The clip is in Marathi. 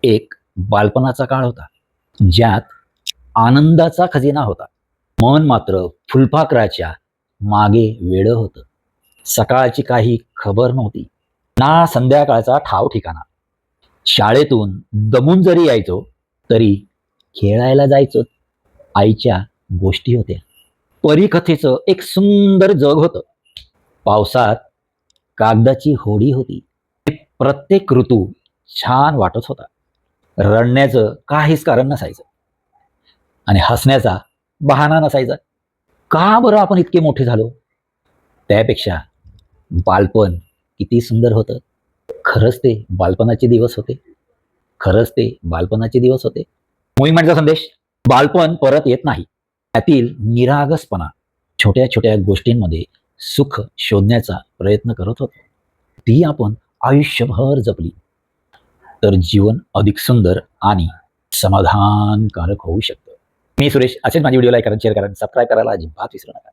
एक बालपणाचा काळ होता, ज्यात आनंदाचा खजिना होता. मन मात्र फुलपाखराच्या मागे वेडं होतं. सकाळची काही खबर नव्हती, ना संध्याकाळचा ठाव ठिकाणा. शाळेतून दमून जरी यायचो, तरी खेळायला जायचो. आईच्या गोष्टी होत्या. परीकथेचं एक सुंदर जग होतं. पावसात कागदाची होडी होती. प्रत्येक ऋतू छान वाटत होता. रडण्याचं काहीच कारण नसायचं आणि हसण्याचा बहाणा नसायचा. का बरं आपण इतके मोठे झालो? त्यापेक्षा बालपण किती सुंदर होतं. खरंच ते बालपणाचे दिवस होते. खरंच ते बालपणाचे दिवस होते. मोहिमेचा संदेश: बालपण परत येत नाही. त्यातील निरागसपणा, छोट्या छोट्या गोष्टींमध्ये सुख शोधण्याचा प्रयत्न करत होतो, ती आपण आयुष्यभर जपली तर जीवन अधिक सुंदर आणि समाधानकारक होऊ शकतं. मी सुरेश. असेच माझी व्हिडिओ लाईक करा, शेअर करा, सबस्क्राईब करायला अजिबात विसरू नका.